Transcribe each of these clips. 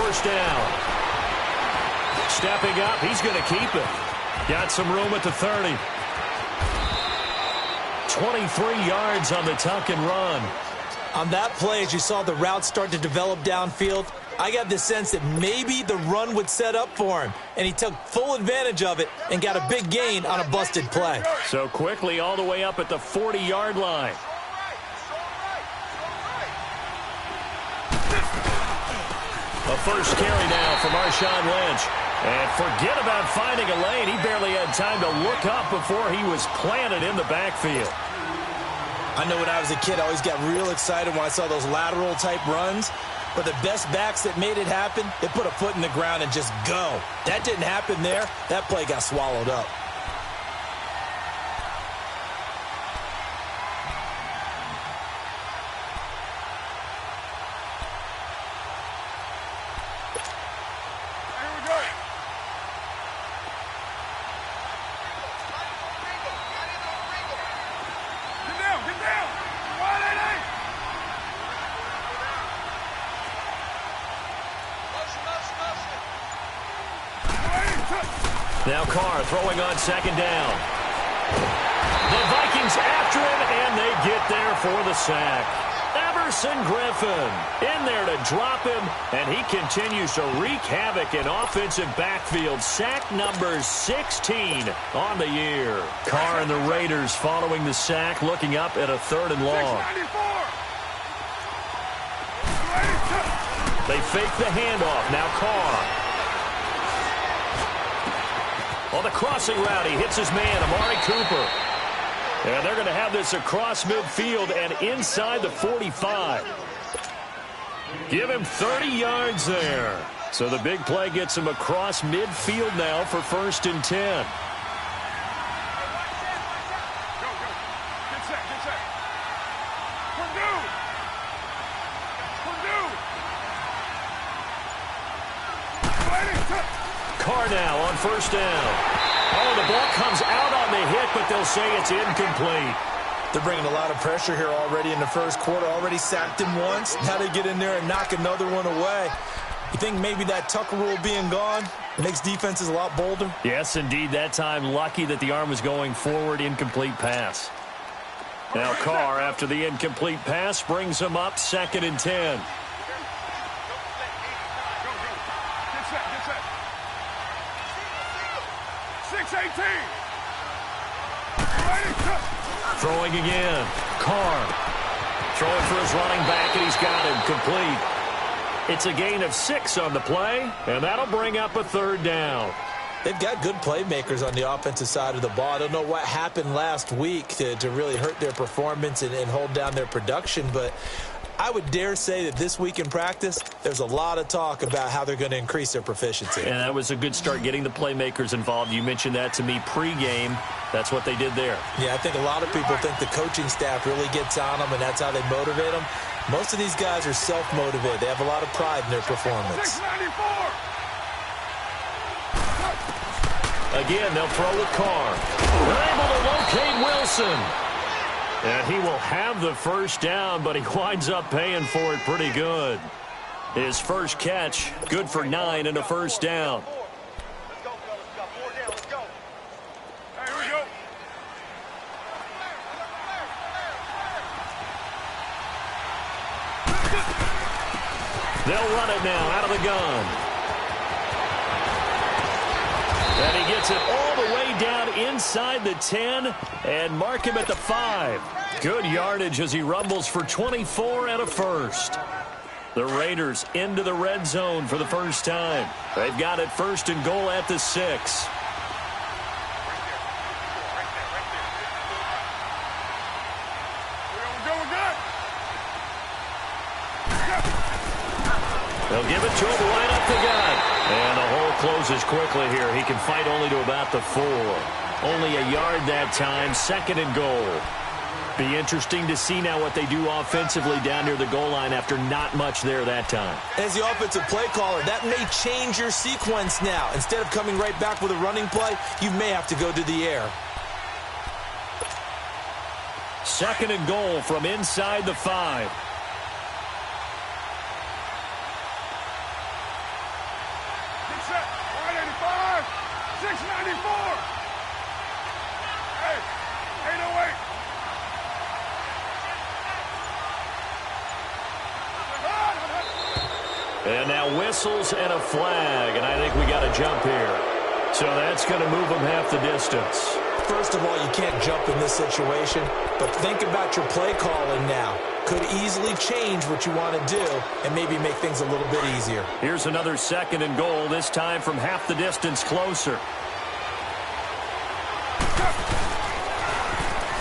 first down. Stepping up, he's going to keep it. Got some room at the 30. 23 yards on the tuck and run. On that play, as you saw the route start to develop downfield, I got the sense that maybe the run would set up for him, and he took full advantage of it and got a big gain on a busted play. So quickly all the way up at the 40-yard line. A first carry now for Marshawn Lynch. And forget about finding a lane. He barely had time to look up before he was planted in the backfield. I know when I was a kid, I always got real excited when I saw those lateral-type runs. But the best backs that made it happen, they put a foot in the ground and just go. That didn't happen there. That play got swallowed up. Now Carr throwing on second down. The Vikings after him, and they get there for the sack. Everson Griffin in there to drop him, and he continues to wreak havoc in offensive backfield. Sack number 16 on the year. Carr and the Raiders following the sack, looking up at a 3rd and long. They fake the handoff. Now Carr. On the crossing route, he hits his man, Amari Cooper. And they're going to have this across midfield and inside the 45. Give him 30 yards there. So the big play gets him across midfield now for 1st and 10. Carr now on 1st down. Oh, the ball comes out on the hit, but they'll say it's incomplete. They're bringing a lot of pressure here already in the first quarter. Already sacked him once. Now they get in there and knock another one away. You think maybe that Tucker rule being gone makes defenses a lot bolder? Yes, indeed. That time, lucky that the arm was going forward. Incomplete pass. Now Carr, after the incomplete pass, brings him up 2nd and 10. Throwing again. Carr. Throwing for his running back, and he's got him complete. It's a gain of 6 on the play, and that'll bring up a 3rd down. They've got good playmakers on the offensive side of the ball. I don't know what happened last week to really hurt their performance and hold down their production, but I would dare say that this week in practice, there's a lot of talk about how they're going to increase their proficiency. And that was a good start, getting the playmakers involved. You mentioned that to me pregame. That's what they did there. Yeah, I think a lot of people think the coaching staff really gets on them, and that's how they motivate them. Most of these guys are self-motivated. They have a lot of pride in their performance. Again, they'll throw with Carr. They're able to locate Wilson. And he will have the first down, but he winds up paying for it pretty good. His first catch, good for 9 and a first down. They'll run it now out of the gun. And he gets it all the way down inside the 10 and mark him at the 5. Good yardage as he rumbles for 24 and a first. The Raiders into the red zone for the first time. They've got it 1st and goal at the 6. They'll give it to him right up the gut. And the hole closes quickly here. He can fight only to about the 4. Only a yard that time, 2nd and goal. Be interesting to see now what they do offensively down near the goal line after not much there that time. As the offensive play caller, that may change your sequence now. Instead of coming right back with a running play, you may have to go to the air. 2nd and goal from inside the 5. 695, 694. Hey, 808. And now whistles and a flag, and I think we got a jump here. So that's going to move them half the distance. First of all, you can't jump in this situation, but think about your play calling now. Could easily change what you want to do and maybe make things a little bit easier. Here's another 2nd and goal, this time from half the distance closer.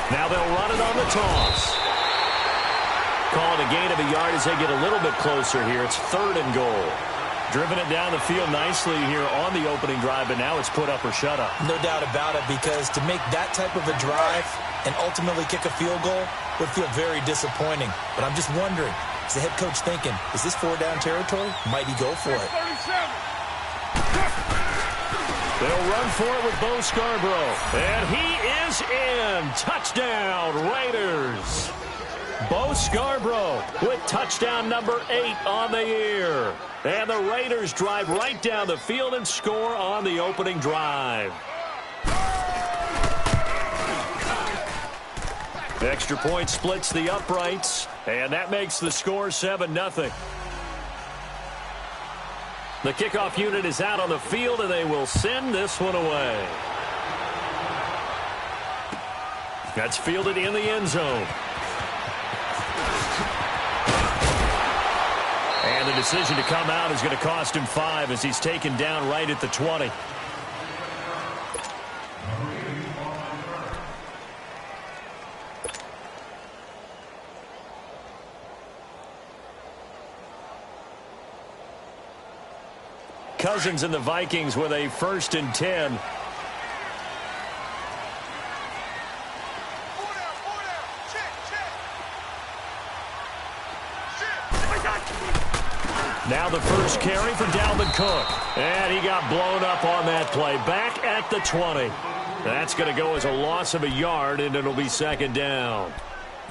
Now they'll run it on the toss. Calling a gain of a yard as they get a little bit closer here. It's 3rd and goal. Driven it down the field nicely here on the opening drive, but now it's put up or shut up. No doubt about it, because to make that type of a drive and ultimately kick a field goal would feel very disappointing. But I'm just wondering, is the head coach thinking, is this 4-down territory? Might he go for it? 37. They'll run for it with Bo Scarborough. And he is in. Touchdown, Raiders. Bo Scarborough with touchdown number 8 on the year. And the Raiders drive right down the field and score on the opening drive. Extra point splits the uprights, and that makes the score 7-0. The kickoff unit is out on the field, and they will send this one away. That's fielded in the end zone. And the decision to come out is going to cost him 5 as he's taken down right at the 20. Cousins and the Vikings with a 1st and 10. Now the first carry for Dalvin Cook. And he got blown up on that play. Back at the 20. That's going to go as a loss of a yard, and it'll be 2nd down.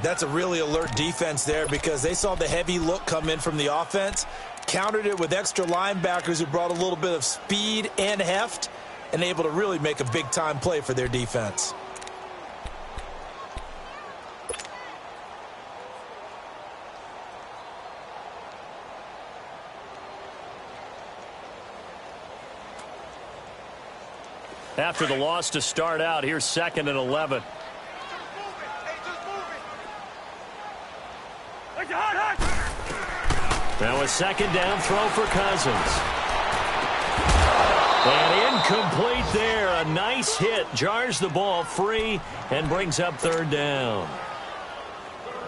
That's a really alert defense there, because they saw the heavy look come in from the offense, countered it with extra linebackers who brought a little bit of speed and heft, and able to really make a big-time play for their defense. After the loss to start out, here's 2nd and 11. Now a 2nd down throw for Cousins. And incomplete there. A nice hit. Jars the ball free and brings up 3rd down.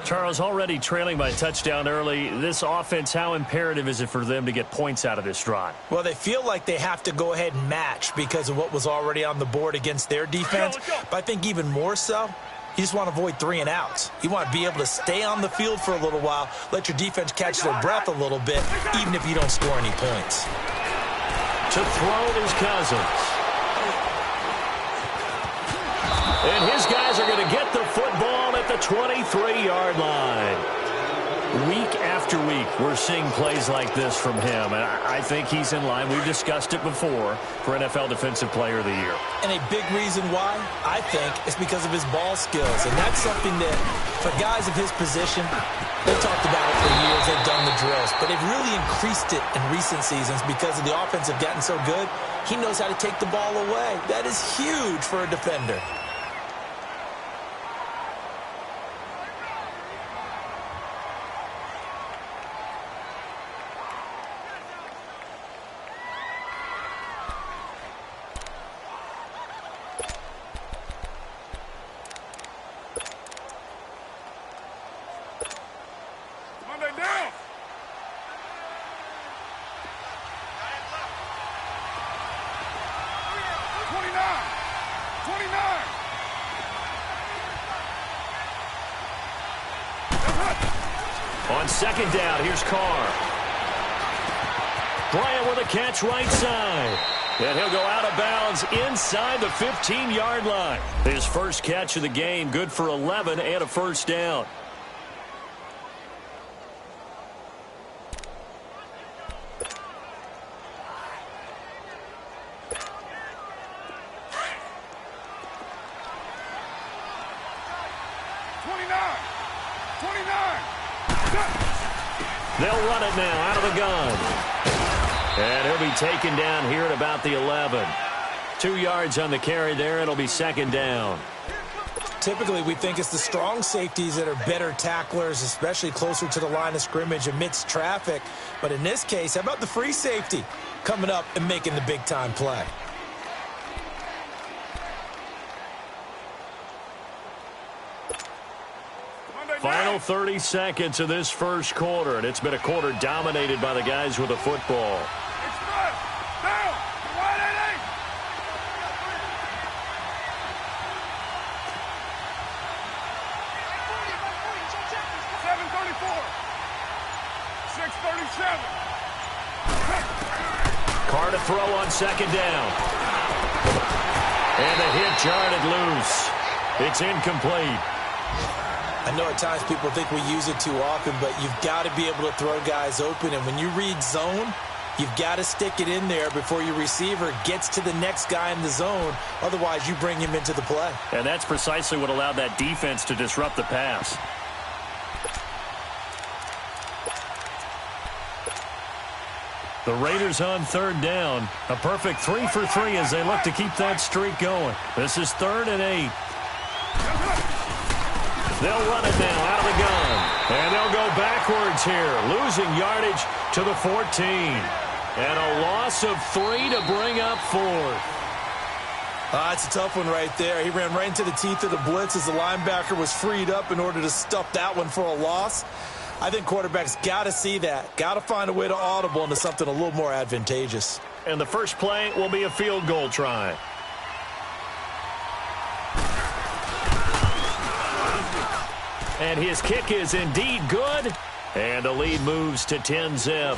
Charles, already trailing by a touchdown early. This offense, how imperative is it for them to get points out of this drive? Well, they feel like they have to go ahead and match because of what was already on the board against their defense. But I think even more so, you just want to avoid 3 and outs. You want to be able to stay on the field for a little while, let your defense catch their breath a little bit, even if you don't score any points. To throw is Cousins. And his guys are going to get the football at the 23-yard line. Week after week, we're seeing plays like this from him, and I think he's in line. We've discussed it before for NFL Defensive Player of the Year. And a big reason why, I think, is because of his ball skills. And that's something that, for guys of his position, they've talked about it for years. They've done the drills. But they've really increased it in recent seasons because of the offense have gotten so good. He knows how to take the ball away. That is huge for a defender. On 2nd down, here's Carr. Bryant with a catch right side. And he'll go out of bounds inside the 15-yard line. His first catch of the game, good for 11 and a 1st down. They'll run it now out of the gun. And he'll be taken down here at about the 11. 2 yards on the carry there. It'll be second down. Typically, we think it's the strong safeties that are better tacklers, especially closer to the line of scrimmage amidst traffic. But in this case, how about the free safety coming up and making the big-time play? Final 30 seconds of this first quarter, and it's been a quarter dominated by the guys with the football. Carr to throw on second down. And the hit jarred it loose. It's incomplete. I know at times people think we use it too often, but you've got to be able to throw guys open. And when you read zone, you've got to stick it in there before your receiver gets to the next guy in the zone. Otherwise, you bring him into the play. And that's precisely what allowed that defense to disrupt the pass. The Raiders on third down. A perfect 3 for 3 as they look to keep that streak going. This is 3rd and 8. They'll run it now out of the gun. And they'll go backwards here, losing yardage to the 14. And a loss of 3 to bring up 4th. It's a tough one right there. He ran right into the teeth of the blitz as the linebacker was freed up in order to stuff that one for a loss. I think quarterbacks got to see that. Got to find a way to audible into something a little more advantageous. And the first play will be a field goal try. And his kick is indeed good. And the lead moves to 10-zip.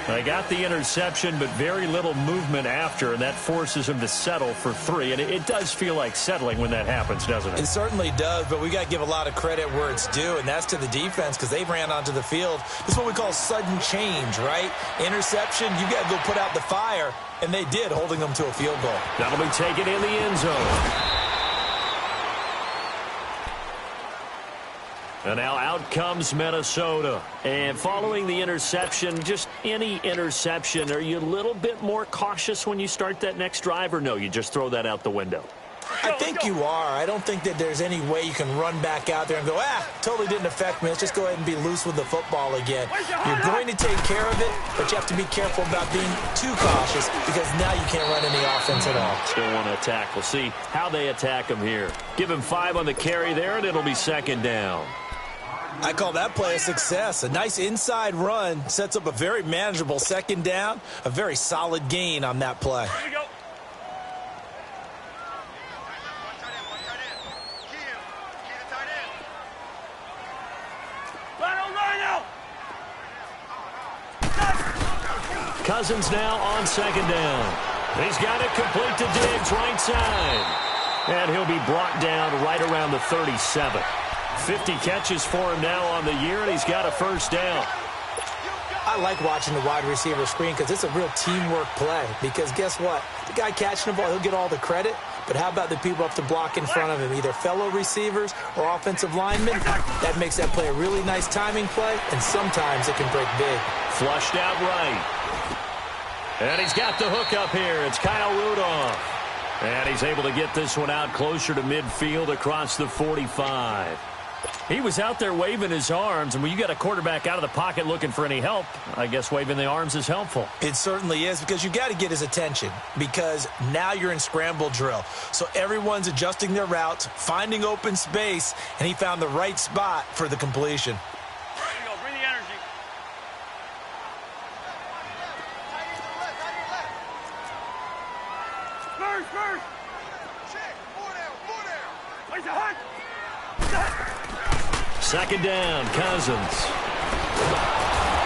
They got the interception, but very little movement after, and that forces him to settle for 3. And it does feel like settling when that happens, doesn't it? It certainly does, but we got to give a lot of credit where it's due, and that's to the defense because they ran onto the field. This is what we call sudden change, right? Interception, you got to go put out the fire, and they did, holding them to a field goal. That'll be taken in the end zone. And now out comes Minnesota. And following the interception, just any interception, are you a little bit more cautious when you start that next drive, or no, you just throw that out the window? I think you are. I don't think that there's any way you can run back out there and go, totally didn't affect me. Let's just go ahead and be loose with the football again. You're going to take care of it, but you have to be careful about being too cautious because now you can't run any offense at all. Still want to attack. We'll see how they attack him here. Give him 5 on the carry there, and it'll be second down. I call that play a success. A nice inside run sets up a very manageable second down, a very solid gain on that play. Here we go. Cousins now on second down. He's got it complete to Diggs, right side. And he'll be brought down right around the 37. 50 catches for him now on the year, and he's got a first down. I like watching the wide receiver screen because it's a real teamwork play. Because guess what? The guy catching the ball, he'll get all the credit. But how about the people up to block in front of him, either fellow receivers or offensive linemen? That makes that play a really nice timing play, and sometimes it can break big. Flushed out right. And he's got the hook up here. It's Kyle Rudolph. And he's able to get this one out closer to midfield across the 45. He was out there waving his arms, and when you got a quarterback out of the pocket looking for any help, I guess waving the arms is helpful. It certainly is, because you got to get his attention, because now you're in scramble drill. So everyone's adjusting their routes, finding open space, and he found the right spot for the completion. There you go. Bring the energy. First. Check. Four down. Place a hunt. Second down, Cousins.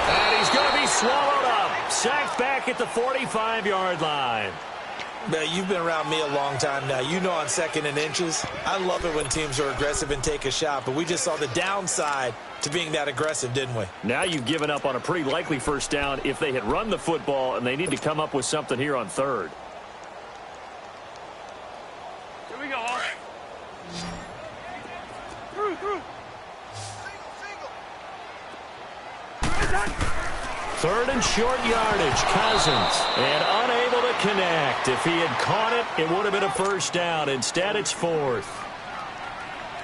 And he's going to be swallowed up. Sacked back at the 45-yard line. Now, you've been around me a long time now. You know on 2nd and inches, I love it when teams are aggressive and take a shot, but we just saw the downside to being that aggressive, didn't we? Now you've given up on a pretty likely first down if they had run the football, and they need to come up with something here on 3rd. Here we go, Through. Third and short yardage, Cousins, and unable to connect. If he had caught it, it would have been a first down. Instead, it's fourth.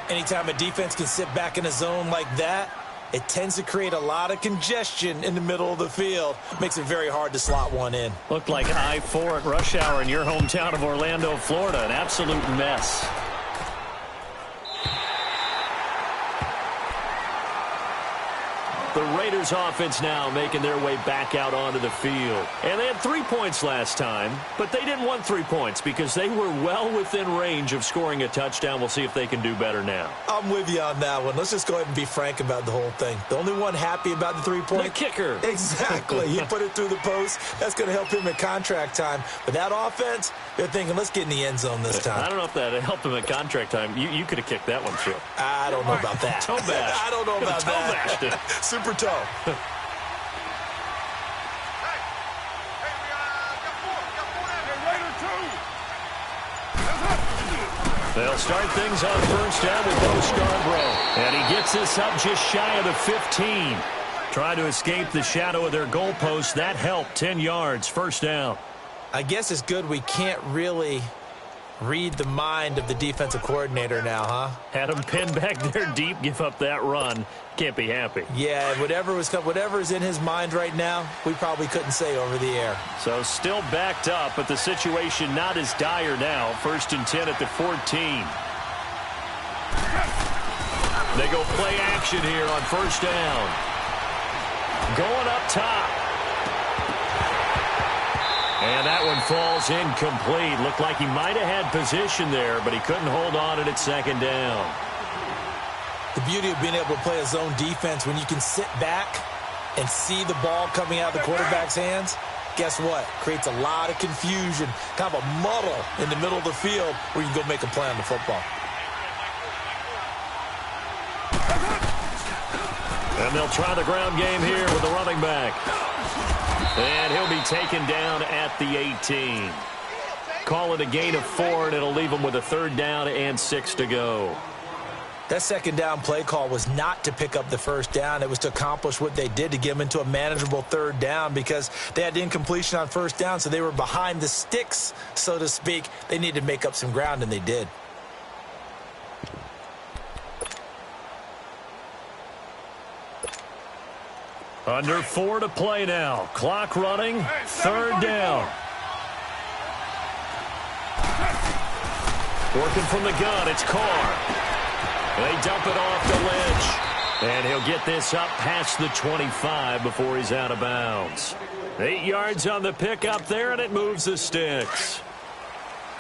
Anytime a defense can sit back in a zone like that, it tends to create a lot of congestion in the middle of the field. Makes it very hard to slot one in. Looked like I-4 at rush hour in your hometown of Orlando, Florida. An absolute mess. The Raiders offense now making their way back out onto the field. And they had 3 points last time, but they didn't want 3 points because they were well within range of scoring a touchdown. We'll see if they can do better now. I'm with you on that one. Let's just go ahead and be frank about the whole thing. The only one happy about the 3-point? The kicker. Exactly. He put it through the post. That's going to help him at contract time. But that offense, they're thinking, let's get in the end zone this time. I don't know if that helped him at contract time. You could have kicked that one, too. I don't know about that. Toe bash. I don't know about toe that. Bashed it. Super toe. Hey, we got four down here. Raider 2. They'll start things on first down with Bo Scarborough. And he gets this up just shy of the 15. Trying to escape the shadow of their goalpost. That helped. 10 yards. First down. I guess it's good we can't really read the mind of the defensive coordinator now, huh? Had him pinned back there deep, give up that run. Can't be happy. Yeah, whatever's in his mind right now, we probably couldn't say over the air. So still backed up, but the situation not as dire now. First and 10 at the 14. They go play action here on first down. Going up top. And that one falls incomplete. Looked like he might have had position there, but he couldn't hold on to it second down. The beauty of being able to play a zone defense when you can sit back and see the ball coming out of the quarterback's hands, guess what? Creates a lot of confusion, kind of a muddle in the middle of the field where you can go make a play on the football. And they'll try the ground game here with the running back. And he'll be taken down at the 18. Call it a gain of 4, and it'll leave him with a third down and 6 to go. That second down play call was not to pick up the first down. It was to accomplish what they did to get them into a manageable third down because they had incompletion on first down, so they were behind the sticks, so to speak. They needed to make up some ground, and they did. Under 4 to play now. Clock running. Third down. Working from the gun. It's Carr. They dump it off to Lynch. And he'll get this up past the 25 before he's out of bounds. 8 yards on the pickup there, and it moves the sticks.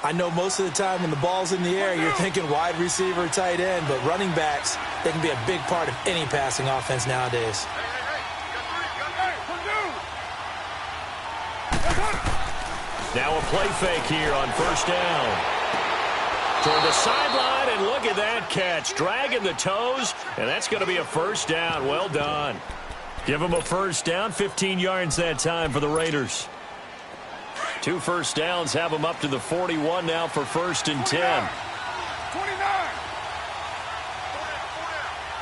I know most of the time when the ball's in the air, you're thinking wide receiver, tight end, but running backs, they can be a big part of any passing offense nowadays. Now a play fake here on first down. Toward the sideline, and look at that catch. Dragging the toes, and that's going to be a first down. Well done. Give them a first down, 15 yards that time for the Raiders. 2 first downs have them up to the 41 now for first and 10. 29.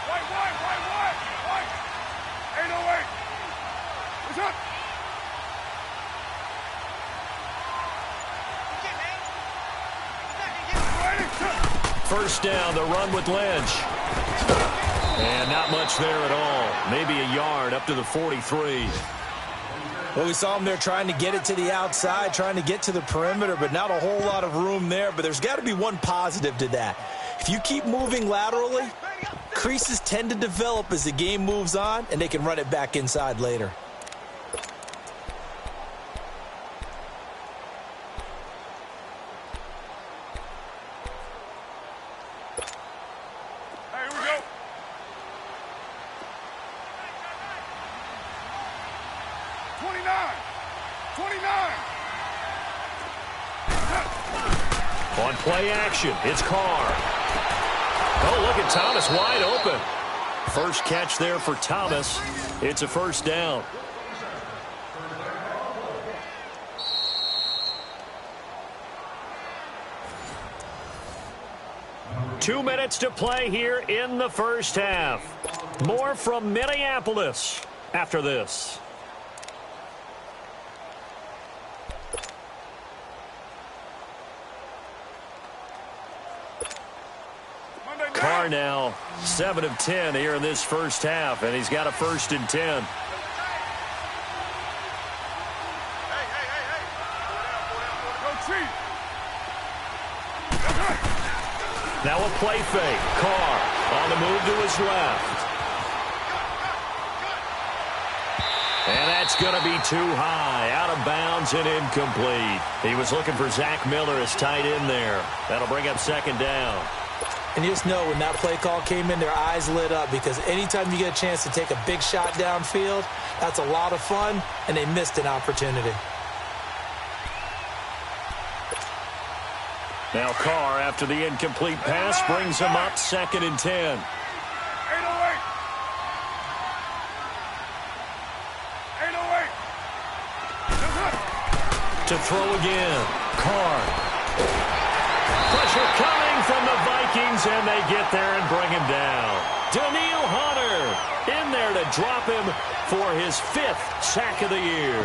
White. 808. What's up? First down, the run with Lynch. And not much there at all. Maybe a yard up to the 43. Well, we saw him there trying to get it to the outside, trying to get to the perimeter, but not a whole lot of room there. But there's got to be one positive to that. If you keep moving laterally, creases tend to develop as the game moves on, and they can run it back inside later. Hey, here we go. 29. On play action, it's Carr. Oh, look at Thomas wide open. First catch there for Thomas. It's a first down. Two minutes to play here in the first half. More from Minneapolis. after this. Carr now 7 of 10 here in this first half, and he's got a 1st and 10. Now a play fake. Carr on the move to his left. And that's going to be too high. Out of bounds and incomplete. He was looking for Zach Miller as tight end there. That'll bring up 2nd down. And you just know when that play call came in, their eyes lit up, because anytime you get a chance to take a big shot downfield, that's a lot of fun, and they missed an opportunity. Now Carr, after the incomplete pass, brings him up 2nd and 10. 808. 808. To throw again. Carr. Pressure coming from the Vikings, and they get there and bring him down. Daniil Hunter in there to drop him for his 5th sack of the year.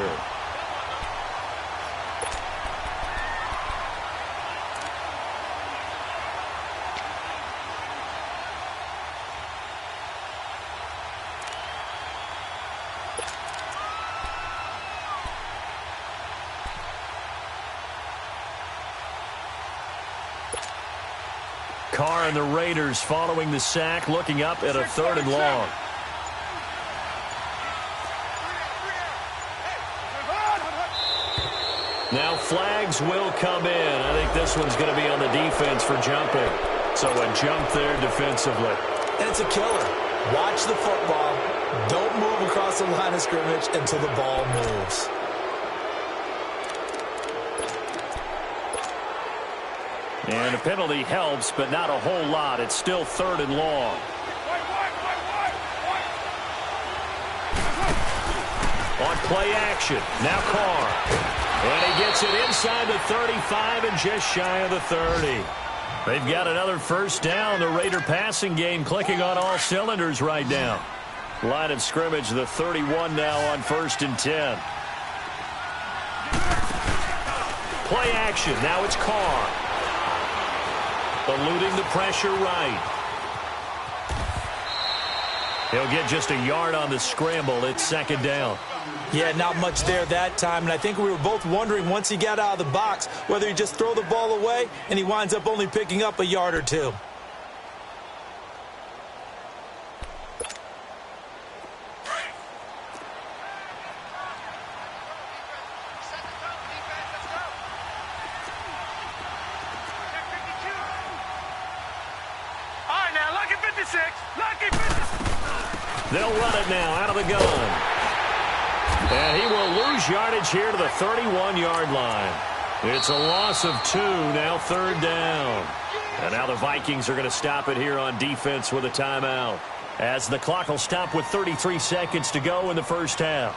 Carr and the Raiders following the sack, looking up at a 3rd and long. Now flags will come in. I think this one's going to be on the defense for jumping. So a jump there defensively. And it's a killer. Watch the football. Don't move across the line of scrimmage until the ball moves. And a penalty helps, but not a whole lot. It's still 3rd and long. On play action, now Carr. And he gets it inside the 35 and just shy of the 30. They've got another 1st down. The Raider passing game clicking on all cylinders right now. Line of scrimmage, the 31 now on 1st and 10. Play action, now it's Carr. Eluding the pressure right. He'll get just a yard on the scramble. It's 2nd down. Yeah, not much there that time, and I think we were both wondering once he got out of the box whether he just throw the ball away, and he winds up only picking up a yard or 2. They'll run it now out of the gun. And he will lose yardage here to the 31-yard line. It's a loss of 2, now 3rd down. And now the Vikings are going to stop it here on defense with a timeout, as the clock will stop with 33 seconds to go in the first half.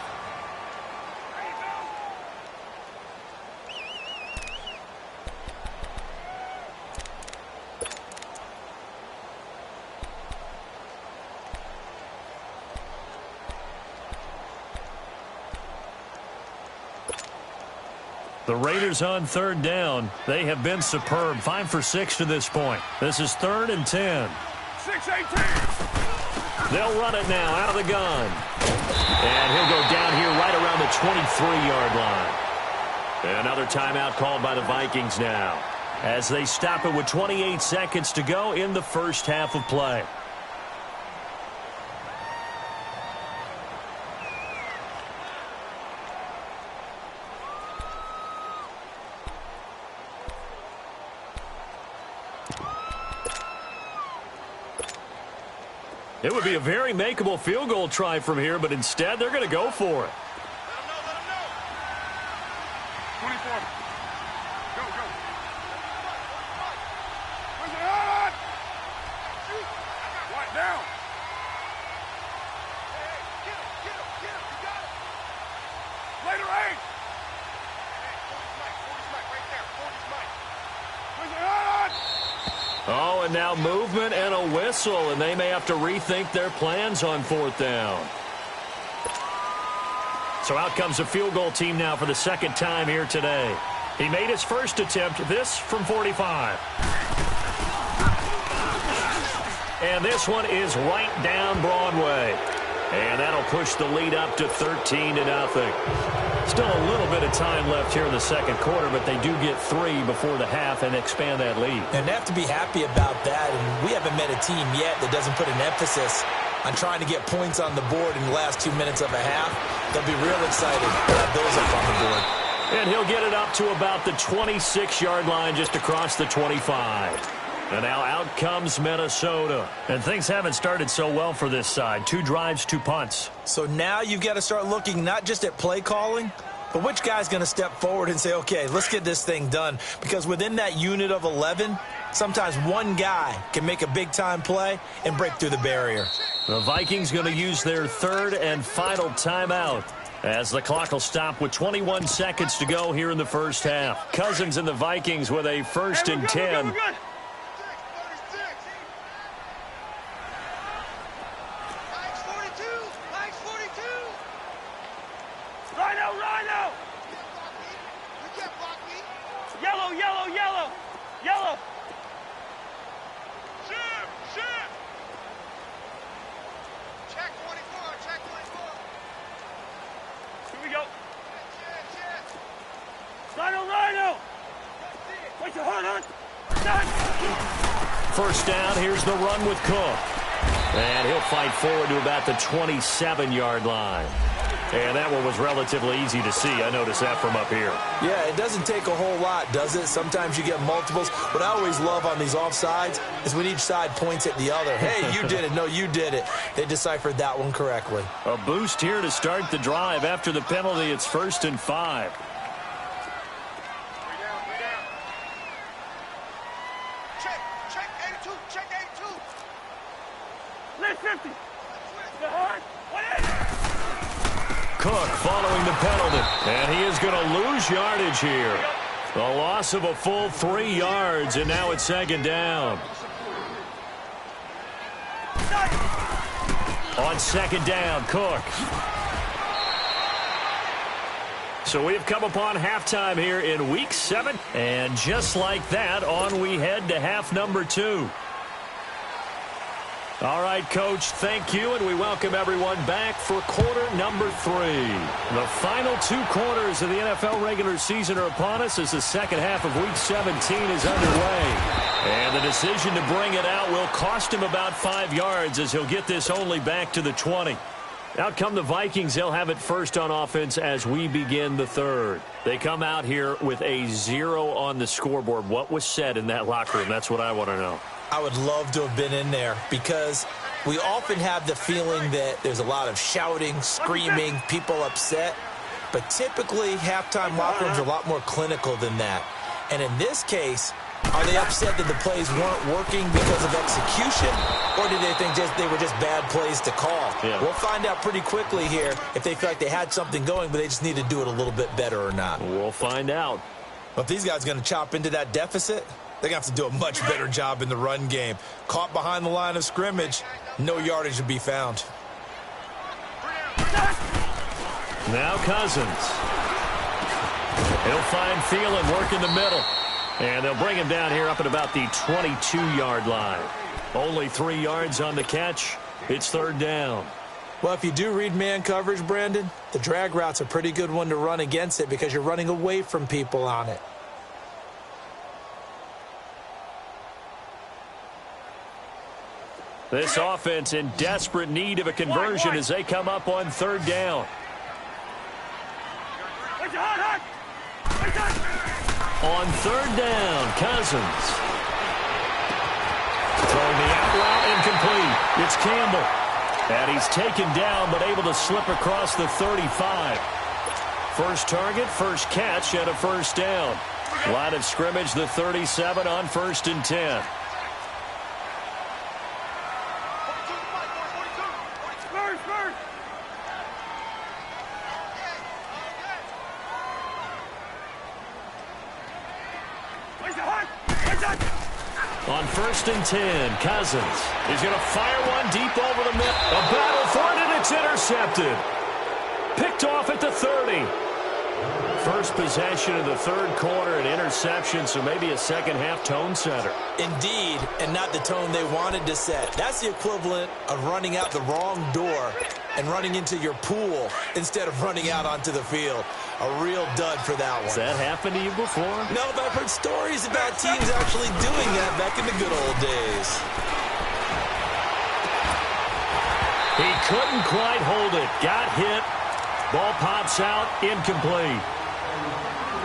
The Raiders on 3rd down. They have been superb. 5 for 6 to this point. This is 3rd and 10. 6-18. They'll run it now out of the gun. And he'll go down here right around the 23-yard line. Another timeout called by the Vikings now, as they stop it with 28 seconds to go in the first half of play. It would be a very makeable field goal try from here, but instead they're going to go for it. Let him know. 24. Go. Where's it on? Shoot. What, down? Hey, get him. You got it. Later, 8. Hey, 40's Mike, right there. 40's Mike. Where's it on? Oh, and now movement and a whistle, and they may have to rethink their plans on 4th down. So out comes a field goal team now for the second time here today. He made his first attempt, this from 45. And this one is right down Broadway. And that'll push the lead up to 13-0. Still a little bit of time left here in the second quarter, but they do get 3 before the half and expand that lead. And they have to be happy about that. And we haven't met a team yet that doesn't put an emphasis on trying to get points on the board in the last 2 minutes of a half. They'll be real excited to have those up on the board. And he'll get it up to about the 26-yard line just across the 25. And now out comes Minnesota. And things haven't started so well for this side. 2 drives, 2 punts. So now you've got to start looking not just at play calling, but which guy's going to step forward and say, okay, let's get this thing done. Because within that unit of 11, sometimes one guy can make a big-time play and break through the barrier. The Vikings going to use their third and final timeout, as the clock will stop with 21 seconds to go here in the first half. Cousins and the Vikings with a 1st and 10. Yellow. Shit. Check 24. Here we go. Shit. Rhino. Wait your heart, First down, here's the run with Cook. And he'll fight forward to about the 27-yard line. And that one was relatively easy to see. I noticed that from up here. Yeah, it doesn't take a whole lot, does it? Sometimes you get multiples. What I always love on these offsides is when each side points at the other. Hey, you did it. No, you did it. They deciphered that one correctly. A boost here to start the drive. After the penalty, it's 1st and 5. Check 82. Check 82. Left 50. The heart. Cook following the penalty, and he is going to lose yardage here. A loss of a full 3 yards, and now it's 2nd down. On 2nd down, Cook. So we have come upon halftime here in Week 7, and just like that, on we head to half number 2. All right, Coach, thank you, and we welcome everyone back for quarter number 3. The final 2 quarters of the NFL regular season are upon us as the second half of Week 17 is underway. And the decision to bring it out will cost him about 5 yards as he'll get this only back to the 20. Out come the Vikings. They'll have it first on offense as we begin the third. They come out here with a 0 on the scoreboard. What was said in that locker room? That's what I want to know. I would love to have been in there because we often have the feeling that there's a lot of shouting, screaming, people upset. But typically, halftime locker rooms are a lot more clinical than that. And in this case, are they upset that the plays weren't working because of execution, or do they think they were just bad plays to call? Yeah. We'll find out pretty quickly here if they feel like they had something going, but they just need to do it a little bit better or not. We'll find out. But if these guys are going to chop into that deficit, they're going to have to do a much better job in the run game. Caught behind the line of scrimmage, no yardage to be found. Now Cousins. He'll find Thielen working the middle. And they'll bring him down here up at about the 22-yard line. Only 3 yards on the catch. It's 3rd down. Well, if you do read man coverage, Brandon, the drag route's a pretty good one to run against it because you're running away from people on it. This offense in desperate need of a conversion as they come up on 3rd down. On 3rd down, Cousins. Throwing the out route incomplete. It's Campbell. And he's taken down but able to slip across the 35. First target, first catch, and a 1st down. Line of scrimmage, the 37 on 1st and 10. On 1st and 10, Cousins. He's going to fire one deep over the middle. A battle for it, and it's intercepted. Picked off at the 30. First possession of the third quarter, an interception, so maybe a second-half tone setter. Indeed, and not the tone they wanted to set. That's the equivalent of running out the wrong door and running into your pool instead of running out onto the field. A real dud for that one. Has that happened to you before? No, but I've heard stories about teams actually doing that back in the good old days. He couldn't quite hold it. Got hit. Ball pops out. Incomplete.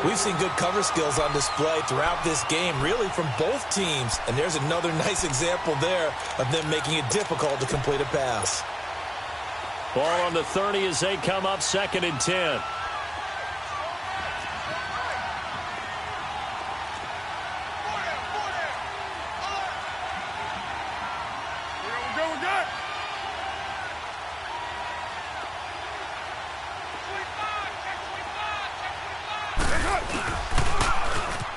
We've seen good cover skills on display throughout this game, really from both teams. And there's another nice example there of them making it difficult to complete a pass. Ball on the 30 as they come up 2nd and 10.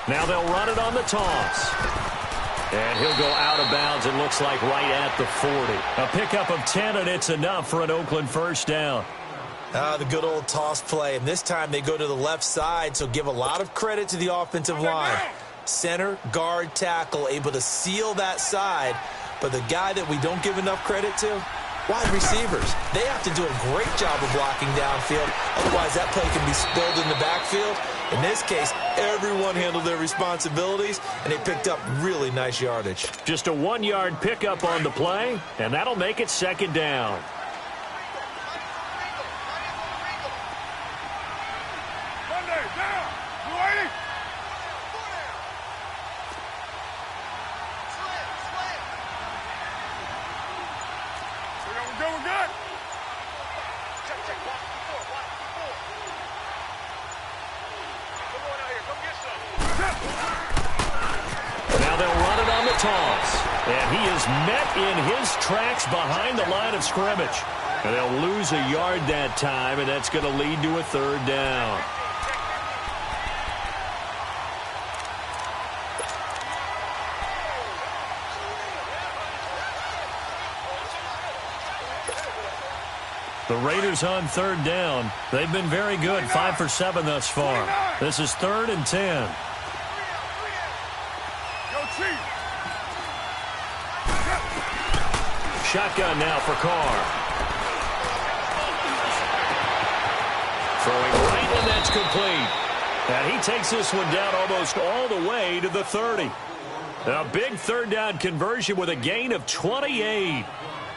Now they'll run it on the toss. And he'll go out of bounds, it looks like right at the 40. A pickup of 10, and it's enough for an Oakland first down. The good old toss play. And this time they go to the left side, so give a lot of credit to the offensive line. Center, guard, tackle, able to seal that side. But the guy that we don't give enough credit to, wide receivers. They have to do a great job of blocking downfield. Otherwise, that play can be spilled in the backfield. In this case, everyone handled their responsibilities, and they picked up really nice yardage. Just a 1-yard pickup on the play, and that'll make it 2nd down. Monday, down. You waiting? We're good. Check. Watch the 4. Come on out here. Come get some. Now they'll run it on the toss. And he is met in his tracks behind the line of scrimmage. And they'll lose a yard that time, and that's going to lead to a 3rd down. The Raiders on 3rd down. They've been very good, 5 for 7 thus far. This is 3rd and 10. Shotgun now for Carr. Throwing right, and that's complete. And he takes this one down almost all the way to the 30. A big 3rd down conversion with a gain of 28.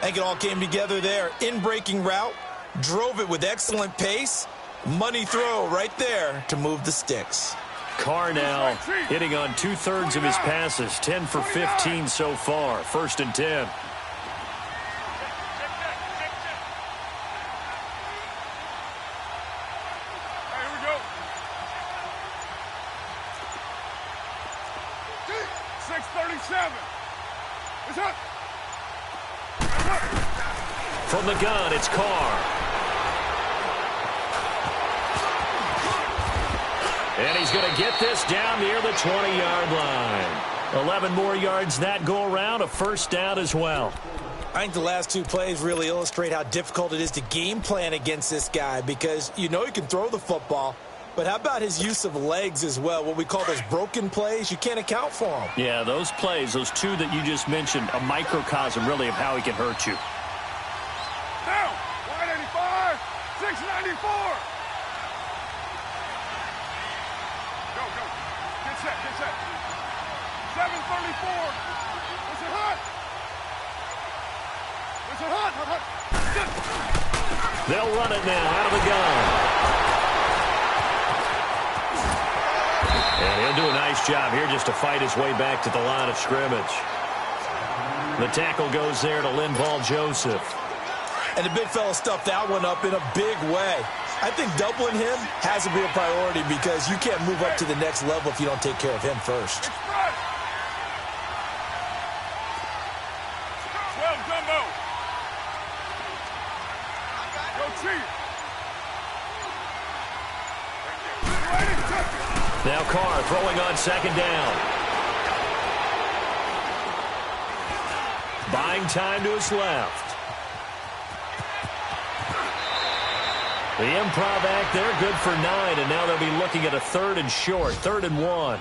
I think it all came together there. In-breaking route, drove it with excellent pace. Money throw right there to move the sticks. Carr now hitting on 2/3 of his passes, 10 for 15 so far. 1st and 10. Here we go. 6:37. It's up. From the gun, it's Carr. And he's going to get this down near the 20-yard line. 11 more yards that go around, a 1st down as well. I think the last 2 plays really illustrate how difficult it is to game plan against this guy because you know he can throw the football, but how about his use of legs as well? What we call those broken plays, you can't account for them. Yeah, those plays, those 2 that you just mentioned, a microcosm really of how he can hurt you. Down. 185. 694. Go. Get set. 734. It's a hut. Hut. They'll run it now out of the gun. And he'll do a nice job here just to fight his way back to the line of scrimmage. The tackle goes there to Linval Joseph. And the big fella stuffed that one up in a big way. I think doubling him has to be a priority because you can't move up to the next level if you don't take care of him first. Express. 12 jumbo. Go Chief. Now Carr throwing on 2nd down. Buying time to his left. The improv act there, good for 9, and now they'll be looking at a 3rd and short, 3rd and 1.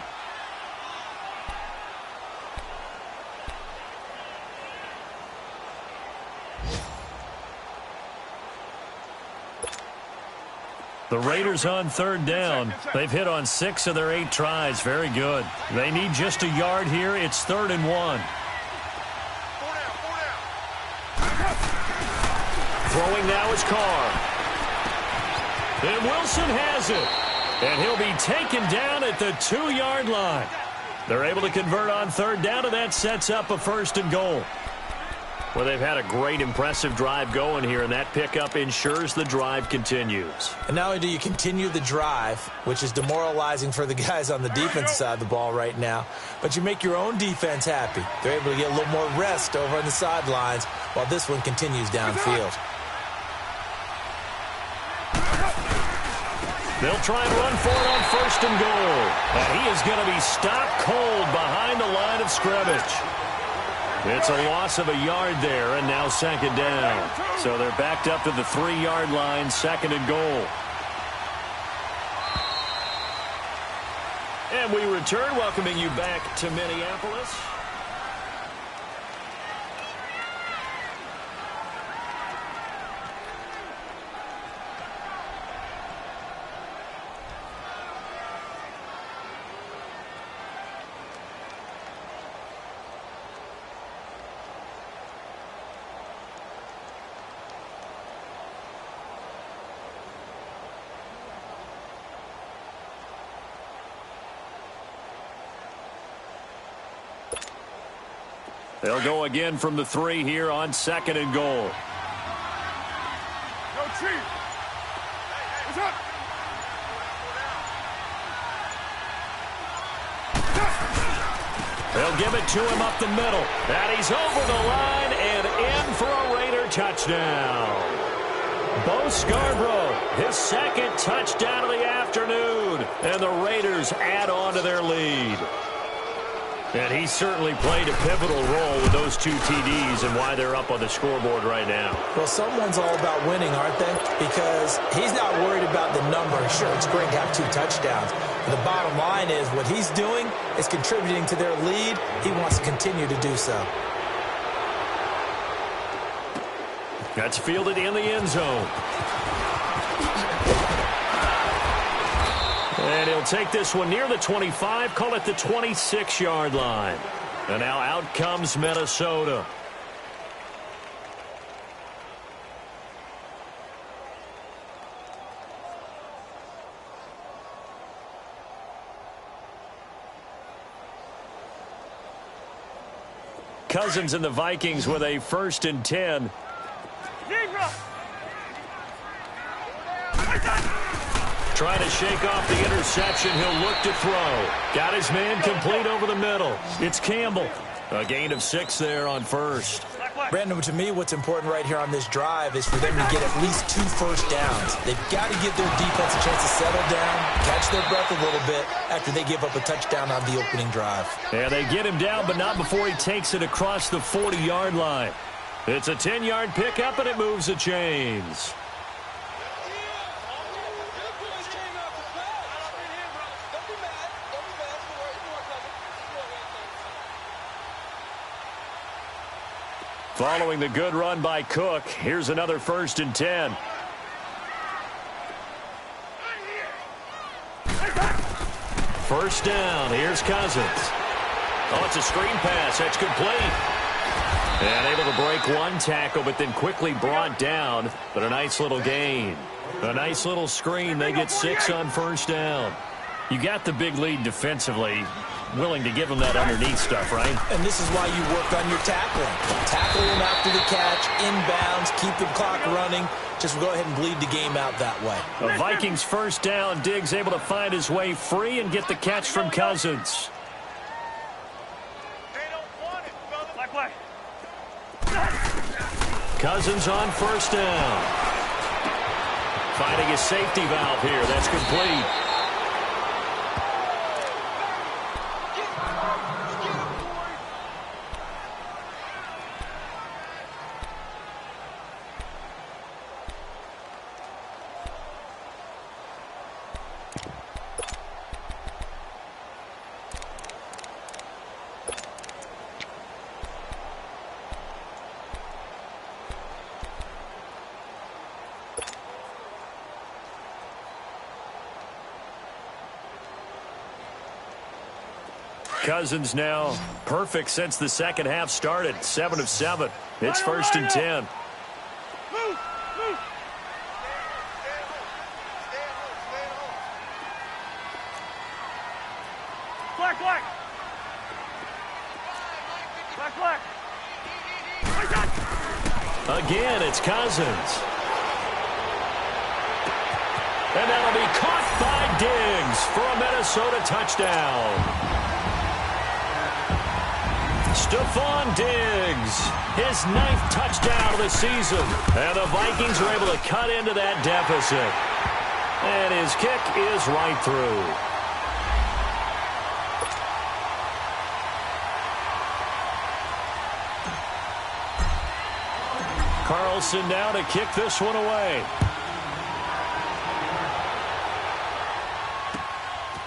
The Raiders on 3rd down. They've hit on 6 of their 8 tries. Very good. They need just a yard here. It's 3rd and 1. Throwing now is Carr. And Wilson has it. And he'll be taken down at the 2-yard line. They're able to convert on 3rd down, and that sets up a 1st and goal. Well, they've had a great, impressive drive going here, and that pickup ensures the drive continues. And not only do you continue the drive, which is demoralizing for the guys on the defense side of the ball right now, but you make your own defense happy. They're able to get a little more rest over on the sidelines while this one continues downfield. They'll try and run for it on 1st and goal. And he is going to be stopped cold behind the line of scrimmage. It's a loss of a yard there, and now 2nd down. So they're backed up to the 3-yard line, 2nd and goal. And we return, welcoming you back to Minneapolis. They'll go again from the 3 here on 2nd and goal. Go, Chief. What's up? They'll give it to him up the middle. And he's over the line and in for a Raider touchdown. Bo Scarborough, his 2nd touchdown of the afternoon. And the Raiders add on to their lead. And he certainly played a pivotal role with those 2 TDs and why they're up on the scoreboard right now. Well, someone's all about winning, aren't they? Because he's not worried about the number. Sure, it's great to have 2 touchdowns. But the bottom line is what he's doing is contributing to their lead. He wants to continue to do so. That's fielded in the end zone. And he'll take this one near the 25, call it the 26-yard line. And now out comes Minnesota. Cousins and the Vikings with a 1st and 10. Trying to shake off the interception. He'll look to throw. Got his man complete over the middle. It's Campbell. A gain of 6 there on 1st. Brandon, to me, what's important right here on this drive is for them to get at least 2 first downs. They've got to give their defense a chance to settle down, catch their breath a little bit after they give up a touchdown on the opening drive. Yeah, they get him down, but not before he takes it across the 40-yard line. It's a 10-yard pickup, and it moves the chains. Following the good run by Cook, here's another 1st and 10. First down, here's Cousins. Oh, it's a screen pass, that's complete. And able to break 1 tackle, but then quickly brought down, but a nice little gain. A nice little screen, they get 6 on 1st down. You got the big lead defensively. Willing to give them that underneath stuff, right? And this is why you work on your tackling. Tackle them after the catch, inbounds, keep the clock running. Just go ahead and bleed the game out that way. The Vikings 1st down. Diggs able to find his way free and get the catch from Cousins. They don't want it, brother. Cousins on 1st down. Finding a safety valve here. That's complete. Cousins now perfect since the second half started. 7 of 7. It's 1st and 10. Move, move. Black, black. Black, black. Again, it's Cousins. And that'll be caught by Diggs for a Minnesota touchdown. Stephon Diggs, his 9th touchdown of the season. And the Vikings are able to cut into that deficit. And his kick is right through. Carlson now to kick this one away.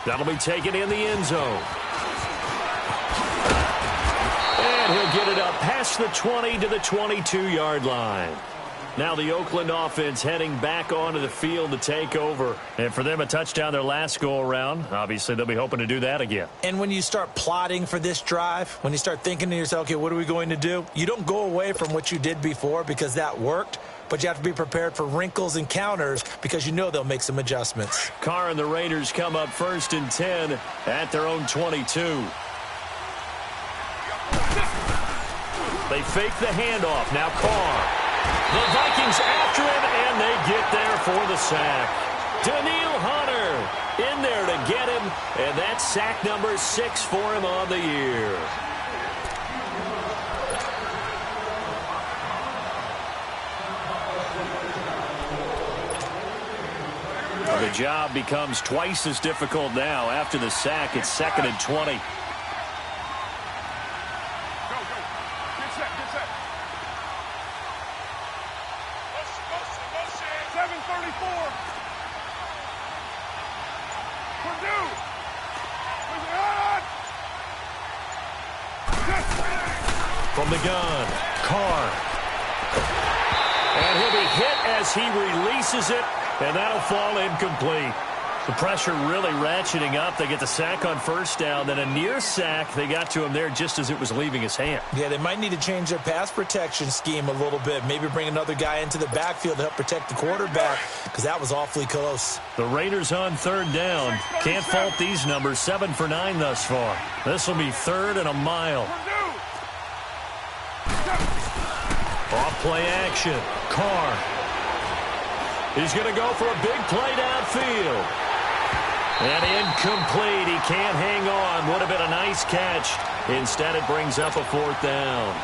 That'll be taken in the end zone. And he'll get it up past the 20 to the 22-yard line. Now the Oakland offense heading back onto the field to take over. And for them, a touchdown their last go-around. Obviously, they'll be hoping to do that again. And when you start plotting for this drive, when you start thinking to yourself, okay, what are we going to do? You don't go away from what you did before because that worked, but you have to be prepared for wrinkles and counters because you know they'll make some adjustments. Carr and the Raiders come up 1st and 10 at their own 22. They fake the handoff. Now Carr. The Vikings after him, and they get there for the sack. Daniil Hunter in there to get him, and that's sack number 6 for him on the year. The job becomes twice as difficult now. After the sack, it's 2nd and 20. 7:34. From the gun, Carr. And he'll be hit as he releases it, and that'll fall incomplete. The pressure really ratcheting up. They get the sack on 1st down, then a near sack. They got to him there just as it was leaving his hand. Yeah, they might need to change their pass protection scheme a little bit. Maybe bring another guy into the backfield to help protect the quarterback because that was awfully close. The Raiders on 3rd down. Can't fault these numbers. 7 for 9 thus far. This will be 3rd and a mile. Off play action. Carr. He's going to go for a big play downfield. And incomplete. He can't hang on. Would have been a nice catch. Instead, it brings up a 4th down.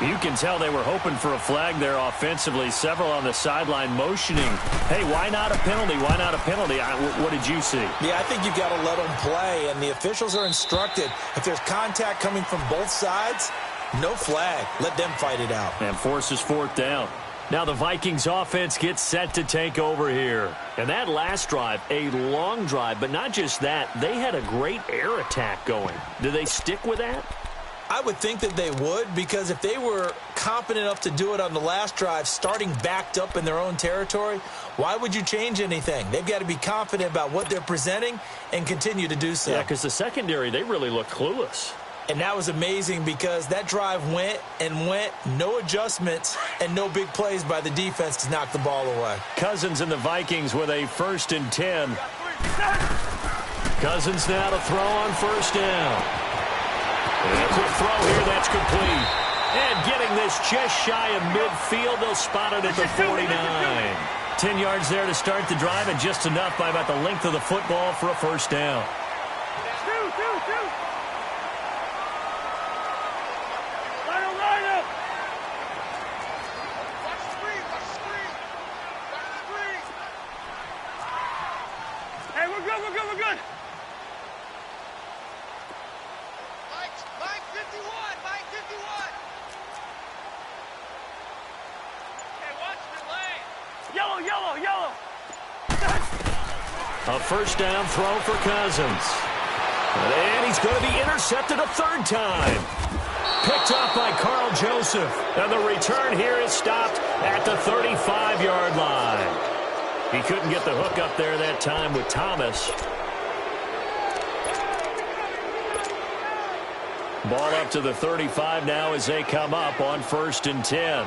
You can tell they were hoping for a flag there offensively. Several on the sideline motioning. Hey, why not a penalty? Why not a penalty? What did you see? Yeah, I think you've got to let them play. And the officials are instructed, if there's contact coming from both sides, no flag. Let them fight it out. And forces 4th down. Now the Vikings offense gets set to take over here. And that last drive, a long drive, but not just that. They had a great air attack going. Do they stick with that? I would think that they would, because if they were confident enough to do it on the last drive, starting backed up in their own territory, why would you change anything? They've got to be confident about what they're presenting and continue to do so. Yeah, because the secondary, they really looked clueless. And that was amazing because that drive went and went, no adjustments, and no big plays by the defense to knock the ball away. Cousins and the Vikings with a 1st and 10. Cousins now to throw on 1st down. And a quick throw here, that's complete. And getting this just shy of midfield, they'll spot it at the 49. 10 yards there to start the drive, and just enough by about the length of the football for a 1st down. We're good. Mike 51. Okay, watch the lane. Yellow. A 1st down throw for Cousins. And he's going to be intercepted a 3rd time. Picked up by Carl Joseph. And the return here is stopped at the 35-yard line. He couldn't get the hook up there that time with Thomas. Ball up to the 35 now as they come up on 1st and 10.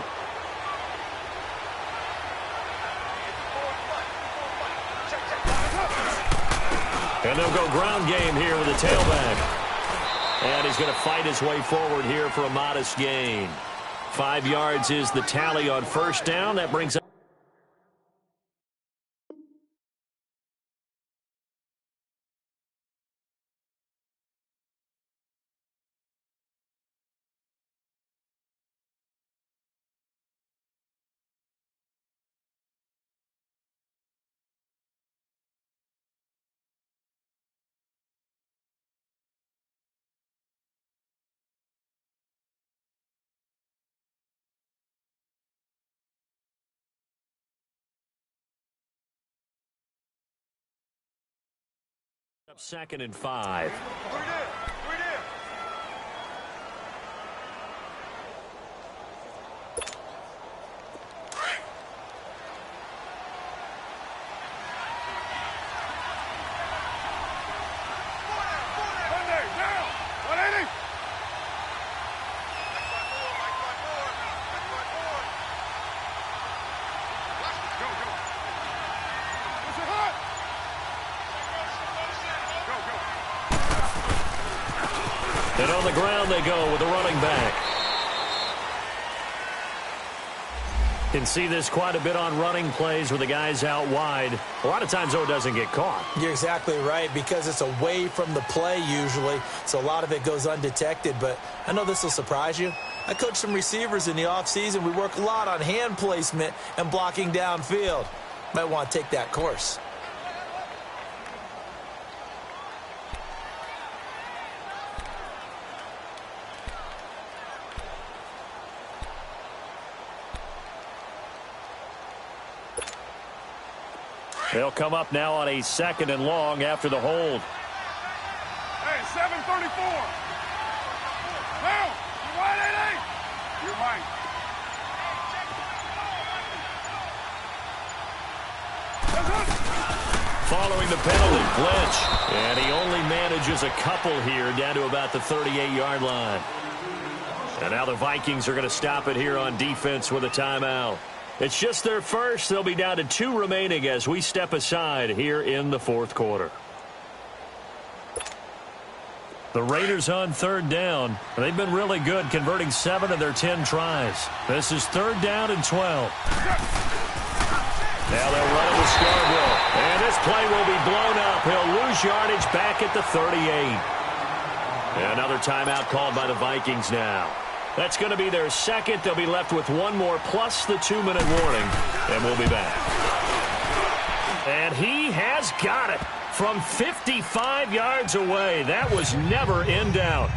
And they'll go ground game here with a tailback. And he's going to fight his way forward here for a modest gain. 5 yards is the tally on 1st down. That brings up up 2nd and 5. And on the ground they go with the running back. Can see this quite a bit on running plays with the guys out wide. A lot of times, though, it doesn't get caught. You're exactly right, because it's away from the play usually, so a lot of it goes undetected. But I know this will surprise you. I coach some receivers in the offseason. We work a lot on hand placement and blocking downfield. Might want to take that course. They'll come up now on a 2nd and long after the hold. Hey, 7:34. Now, you're right, 88. You're right. Following the penalty, blitz. And he only manages a couple here down to about the 38-yard line. And now the Vikings are going to stop it here on defense with a timeout. It's just their first. They'll be down to 2 remaining as we step aside here in the 4th quarter. The Raiders on 3rd down. They've been really good, converting 7 of their 10 tries. This is 3rd down and 12. Now they'll run it with Scarborough. And this play will be blown up. He'll lose yardage back at the 38. Another timeout called by the Vikings now. That's going to be their 2nd. They'll be left with 1 more plus the 2-minute warning. And we'll be back. And he has got it from 55 yards away. That was never in doubt.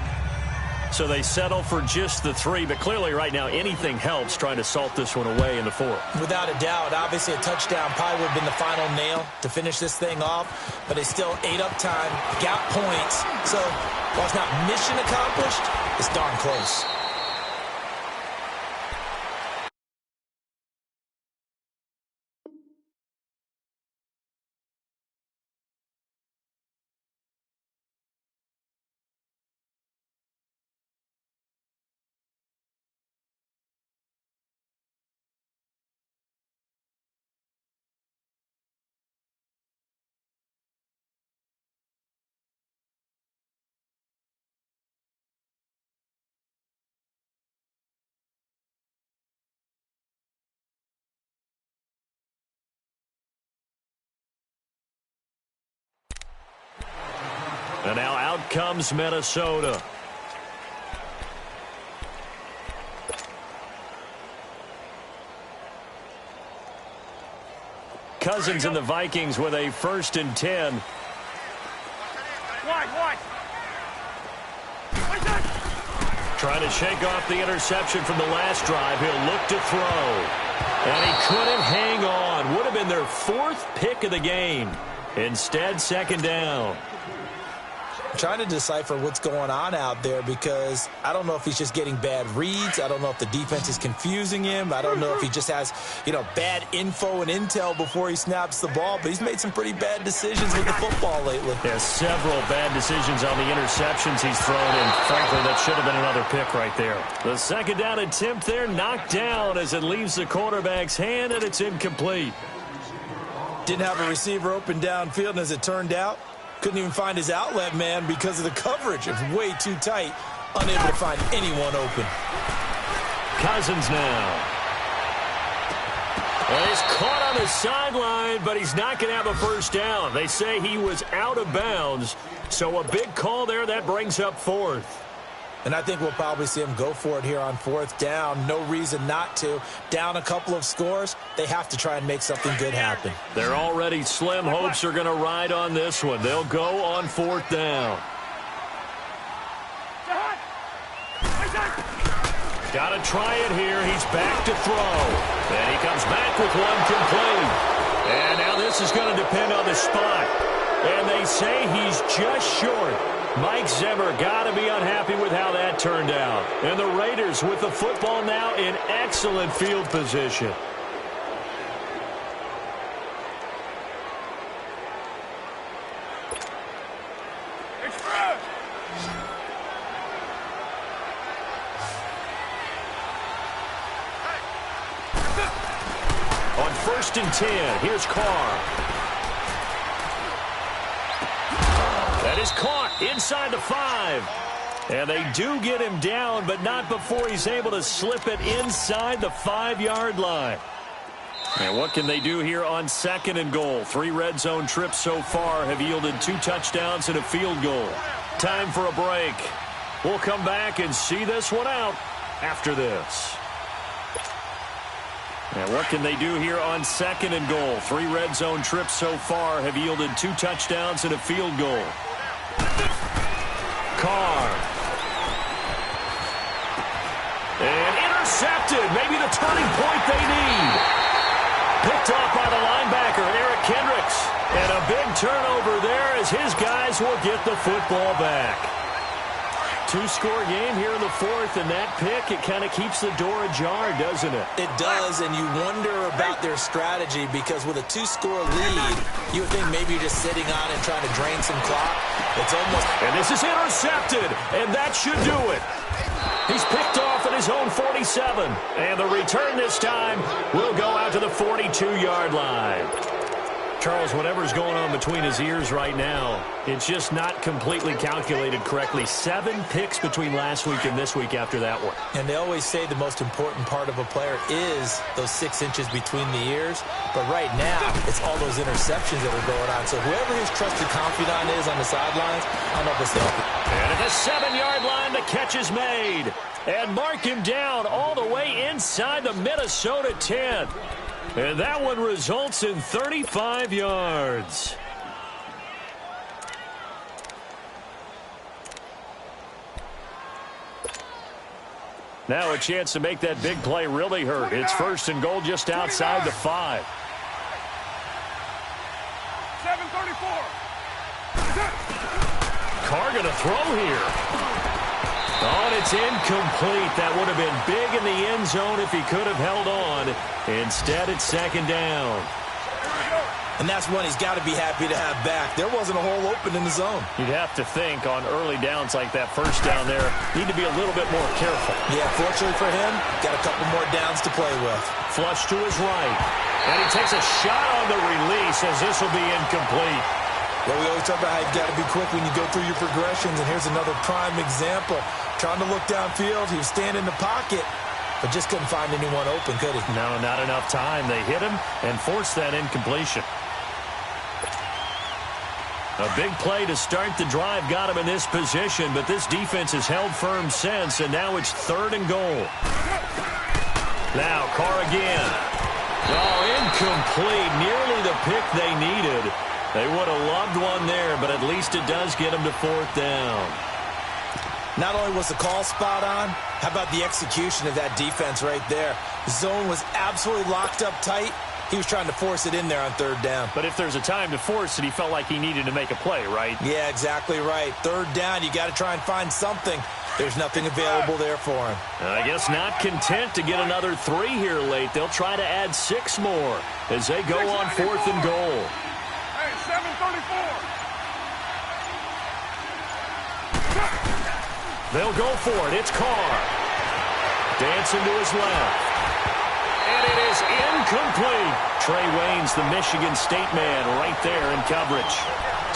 So they settle for just the 3. But clearly right now anything helps trying to salt this one away in the 4th. Without a doubt. Obviously a touchdown probably would have been the final nail to finish this thing off. But they still ate up time, got points. So while it's not mission accomplished, it's darn close. And now out comes Minnesota. Cousins and the Vikings with a 1st and 10. Wide. Trying to shake off the interception from the last drive. He'll look to throw. And he couldn't hang on. Would have been their 4th pick of the game. Instead, 2nd down. trying to decipher what's going on out there because I don't know if he's just getting bad reads. I don't know if the defense is confusing him. I don't know if he just has, bad info and intel before he snaps the ball. But he's made some pretty bad decisions with the football lately. Yeah, several bad decisions on the interceptions he's thrown, and frankly, that should have been another pick right there. The second down attempt there knocked down as it leaves the quarterback's hand, and it's incomplete. Didn't have a receiver open downfield, and as it turned out, couldn't even find his outlet man because of the coverage. It was way too tight, unable to find anyone open. Cousins now. Well, he's caught on the sideline, but he's not going to have a first down. They say he was out of bounds, so a big call there. That brings up fourth. And I think we'll probably see him go for it here on fourth down. No reason not to. Down a couple of scores, they have to try and make something good happen. Their already slim hopes are going to ride on this one. They'll go on fourth down. Got to try it here. He's back to throw. And he comes back with one complete. And now this is going to depend on the spot. And they say he's just short. Mike Zimmer got to be unhappy with how that turned out. And the Raiders with the football now in excellent field position. On 1st and 10, here's Carr. That is caught inside the 5. And they do get him down, but not before he's able to slip it inside the 5-yard line. And what can they do here on 2nd and goal? 3 red zone trips so far have yielded 2 touchdowns and a field goal. Time for a break. We'll come back and see this one out after this. And what can they do here on 2nd and goal? 3 red zone trips so far have yielded 2 touchdowns and a field goal. Carr. And intercepted. Maybe the turning point they need. Picked off by the linebacker, Eric Kendricks. And a big turnover there as his guys will get the football back. 2-score game here in the 4th, and that pick, it kind of keeps the door ajar, doesn't it? It does, and you wonder about their strategy because with a 2-score lead, you would think maybe you're just sitting on and trying to drain some clock. It's almost... And this is intercepted, and that should do it. He's picked off at his own 47, and the return this time will go out to the 42-yard line. Charles, whatever's going on between his ears right now, it's just not completely calculated correctly. 7 picks between last week and this week after that one. And they always say the most important part of a player is those 6 inches between the ears. But right now, it's all those interceptions that are going on. So whoever his trusted confidant is on the sidelines, I don't know if it's helping. And at the 7-yard line, the catch is made. And mark him down all the way inside the Minnesota 10. And that one results in 35 yards. Now a chance to make that big play really hurt. It's 1st and goal just outside the 5. 7:34. Carr going to throw here. Oh, and it's incomplete. That would have been big in the end zone if he could have held on. Instead, it's 2nd down. And that's one he's got to be happy to have back. There wasn't a hole open in the zone. You'd have to think on early downs like that 1st down there, need to be a little bit more careful. Yeah, fortunately for him, got a couple more downs to play with. Flush to his right. And he takes a shot on the release as this will be incomplete. Well, we always talk about how you've got to be quick when you go through your progressions, and here's another prime example. Trying to look downfield, he was standing in the pocket, but just couldn't find anyone open, could he? No, not enough time. They hit him and forced that incompletion. A big play to start the drive got him in this position, but this defense has held firm since, and now it's 3rd and goal. Now, Carr again. Oh, incomplete. Nearly the pick they needed. They would have loved one there, but at least it does get them to 4th down. Not only was the call spot on, how about the execution of that defense right there? The zone was absolutely locked up tight, He was trying to force it in there on third down. But if there's a time to force it, he felt like he needed to make a play, right? Yeah, exactly right. Third down, you got to try and find something. There's nothing available there for him. I guess not content to get another 3 here late. They'll try to add 6 more as they go on 4th and goal. Hey, 7:34. They'll go for it. It's Carr. Dancing to his left. And it is incomplete. Trey Wayne's the Michigan State man right there in coverage.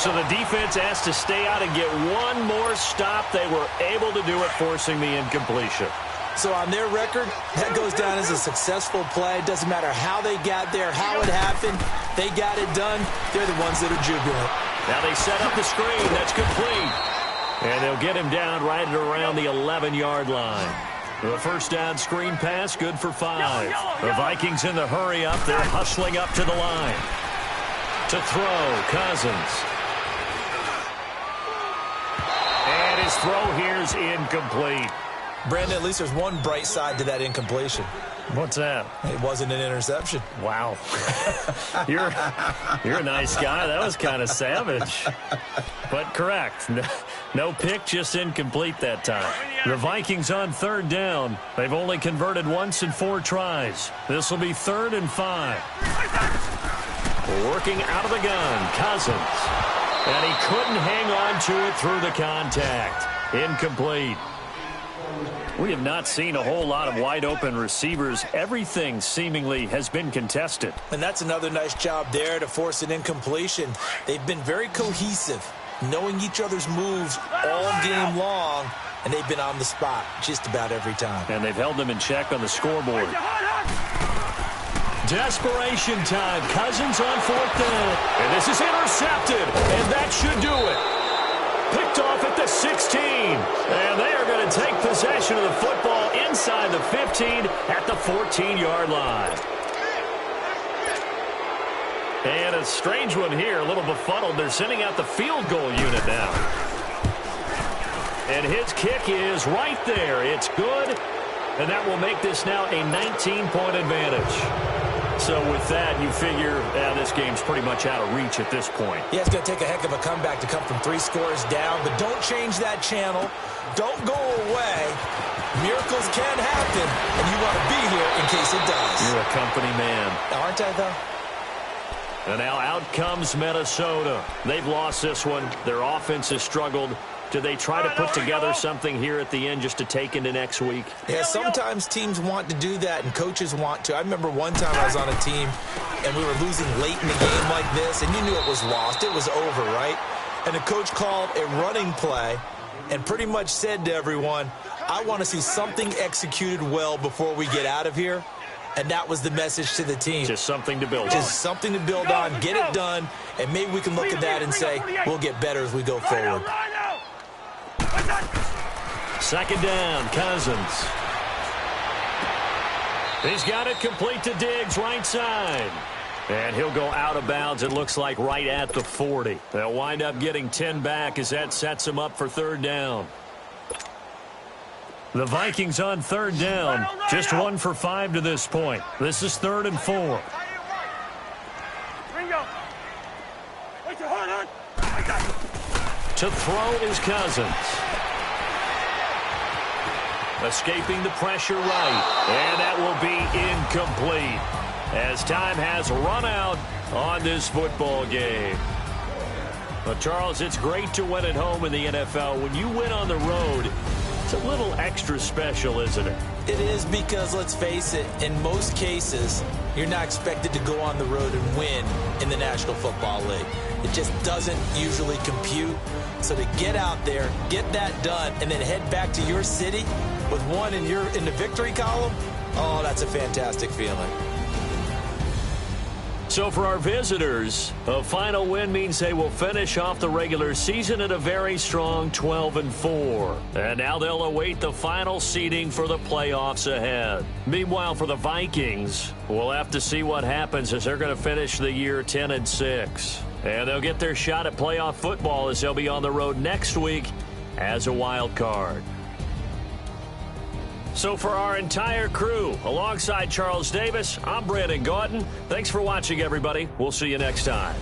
So the defense has to stay out and get one more stop. They were able to do it, forcing the incompletion. So on their record, that goes down as a successful play. It doesn't matter how they got there, how it happened. They got it done. They're the ones that are jubilant. Now they set up the screen. That's complete. And they'll get him down right at around the 11-yard line. The first down screen pass, good for 5. The Vikings in the hurry up. They're hustling up to the line. To throw, Cousins. And his throw here's incomplete. Brandon, at least there's one bright side to that incompletion. What's that? It wasn't an interception. Wow. You're a nice guy. That was kind of savage. But correct. No pick, just incomplete that time. The Vikings on third down. They've only converted once in 4 tries. This will be 3rd and 5. Working out of the gun, Cousins. And he couldn't hang on to it through the contact. Incomplete. We have not seen a whole lot of wide-open receivers. Everything seemingly has been contested. And that's another nice job there to force an incompletion. They've been very cohesive, knowing each other's moves all game long, and they've been on the spot just about every time. And they've held them in check on the scoreboard. Desperation time. Cousins on 4th down. And this is intercepted, and that should do it. Picked off at the 16. And they are going to take possession of the football inside the 15 at the 14-yard line. And a strange one here, a little befuddled. They're sending out the field goal unit now. And his kick is right there. It's good. And that will make this now a 19-point advantage. So with that, you figure this game's pretty much out of reach at this point. Yeah, it's going to take a heck of a comeback to come from 3 scores down, but don't change that channel. Don't go away. Miracles can happen, and you want to be here in case it does. You're a company man. Aren't I, though? And now out comes Minnesota. They've lost this one. Their offense has struggled. Do they try to put together something here at the end just to take into next week? Yeah, sometimes teams want to do that and coaches want to. I remember one time I was on a team and we were losing late in the game like this, and you knew it was lost. It was over, right? And the coach called a running play and pretty much said to everyone, I want to see something executed well before we get out of here. And that was the message to the team. Just something to build on. Just something to build on, get it done, and maybe we can look at that and say, we'll get better as we go forward. 2nd down, Cousins. He's got it complete to Diggs, right side. And he'll go out of bounds, it looks like, right at the 40. They'll wind up getting 10 back as that sets them up for 3rd down. The Vikings on 3rd down, just 1 for 5 to this point. This is 3rd and 4. To throw is Cousins. Escaping the pressure right. And that will be incomplete as time has run out on this football game. Well, Charles, it's great to win at home in the NFL. When you win on the road, it's a little extra special, isn't it? It is, because, let's face it, in most cases, you're not expected to go on the road and win in the National Football League. It just doesn't usually compute. So to get out there, get that done, and then head back to your city with one in the victory column, oh, that's a fantastic feeling. So for our visitors, a final win means they will finish off the regular season at a very strong 12-4. And now they'll await the final seeding for the playoffs ahead. Meanwhile, for the Vikings, we'll have to see what happens as they're going to finish the year 10-6. And they'll get their shot at playoff football as they'll be on the road next week as a wild card. So for our entire crew, alongside Charles Davis, I'm Brandon Gaudin. Thanks for watching, everybody. We'll see you next time.